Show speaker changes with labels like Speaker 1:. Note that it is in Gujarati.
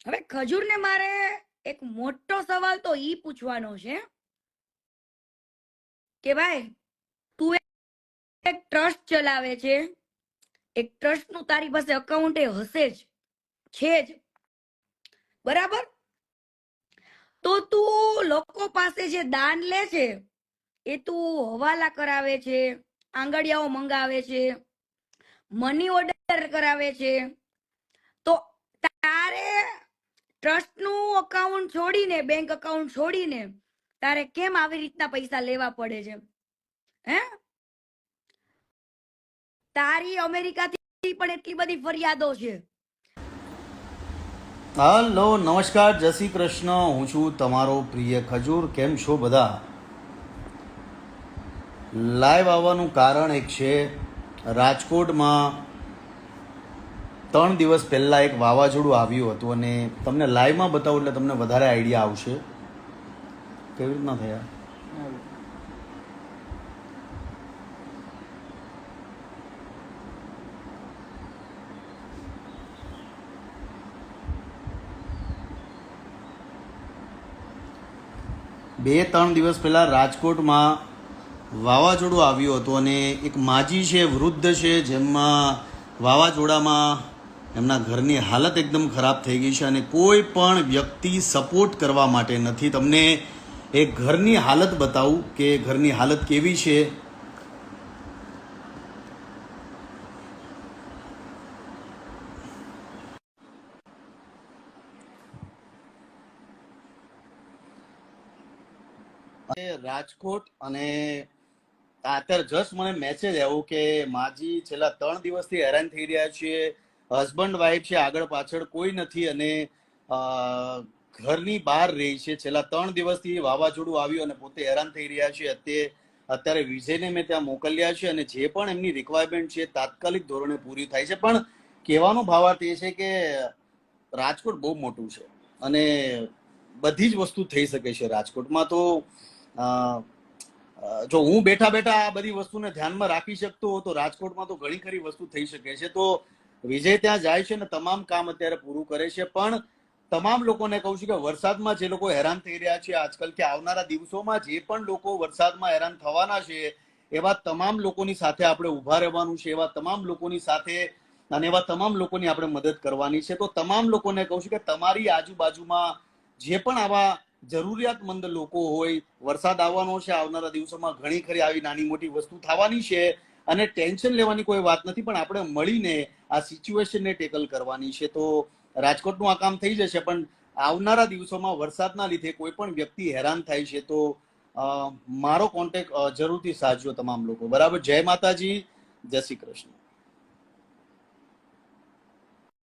Speaker 1: હવે ખજૂરને મારે એક મોટો સવાલ તો ઈ પૂછવાનો છે કે ભાઈ તું એક ટ્રસ્ટ ચલાવે છે, એક ટ્રસ્ટ નું તારી પાસે અકાઉન્ટ હશે જ, છે જ, બરાબર? તો તું લોકો પાસે જે દાન લે છે એ તું હવાલા કરાવે છે, આંગળિયાઓ મંગાવે છે, મની ઓર્ડર કરાવે છે, તો તારે ટ્રસ્ટ નું અકાઉન્ટ છોડીને, બેંક અકાઉન્ટ છોડીને તારે કેમ આવી રીતના પૈસા લેવા પડે છે? હે? તારી અમેરિકાથી પણ એટલી બધી ફરિયાદો છે.
Speaker 2: હલો, નમસ્કાર, જય શ્રી કૃષ્ણ. હું છું તમારો પ્રિય ખજૂર. કેમ છો બધા? લાઈવ આવવાનું કારણ એક છે. રાજકોટમાં 3 દિવસ પહેલાં એક વાવાઝોડું આવ્યું હતું અને તમને લાઈવમાં બતાવું એટલે તમને વધારે આઈડિયા આવશે કેવી રીતના થયા. બે 3 દિવસ પહેલાં રાજકોટમાં વાવાઝોડું આવ્યું હતું અને એક માજી છે, વૃદ્ધ છે, જેમાં વાવાઝોડામાં એમના ઘરની હાલત એકદમ ખરાબ થઈ ગઈ છે અને કોઈ પણ વ્યક્તિ સપોર્ટ કરવા માટે નથી. તમને એ ઘરની હાલત બતાવું કે ઘરની હાલત કેવી છે. રાજકોટ અને અત્યારે જસ્ટ મને મેસેજ આવ્યો કે માજી છેલ્લા 3 દિવસથી હેરાન થઈ રહ્યા છીએ. હસબન્ડ વાઈફ છે, આગળ પાછળ કોઈ નથી અને ઘરની બહાર રહી છે. છેલ્લા 3 દિવસથી વાવાઝોડું આવ્યું અને પોતે હેરાન થઈ રહ્યા છે. અત્યારે વિજયને મેં ત્યાં મોકલ્યા છે અને જે પણ એમની રિક્વાયરમેન્ટ છે તાત્કાલિક ધોરણે પૂરી થાય છે. પણ કહેવાનો ભાવાર્થ એ છે કે રાજકોટ બહુ મોટું છે અને બધી જ વસ્તુ થઈ શકે છે રાજકોટમાં. તો જો હું બેઠા બેઠા આ બધી વસ્તુને ધ્યાનમાં રાખી શકતો તો રાજકોટમાં તો ઘણી ખરી વસ્તુ થઈ શકે છે. તો વિજય ત્યાં જાય છે ને તમામ કામ અત્યારે પૂરું કરે છે. પણ તમામ લોકોને કહું છું કે વરસાદમાં જે લોકો હેરાન થઈ રહ્યા છે આજકાલ, કે આવનારા દિવસોમાં જે પણ લોકો વરસાદમાં હેરાન થવાના છે, એવા તમામ લોકોની સાથે આપણે ઊભા રહેવાનું છે, એવા તમામ લોકોની સાથે અને એવા તમામ લોકોની આપણે મદદ કરવાની છે. તો તમામ લોકોને કહું છું કે તમારી આજુબાજુમાં જે પણ આવા જરૂરિયાતમંદ લોકો હોય, વરસાદ આવવાનો છે આવનારા દિવસોમાં, ઘણી ખરી આવી નાની મોટી વસ્તુ થવાની છે અને ટેન્શન લેવાની કોઈ વાત નથી, પણ આપણે મળીને આ સિચ્યુએશનને ટેકલ કરવાની છે. તો રાજકોટનું આ કામ થઈ જશે, પણ આવનારા દિવસોમાં વરસાદના લીધે કોઈ પણ વ્યક્તિ હેરાન થાય છે તો મારો કોન્ટેક્ટ જરૂરથી સાચજો તમામ લોકો. બરાબર? જય માતાજી, જય શ્રી કૃષ્ણ.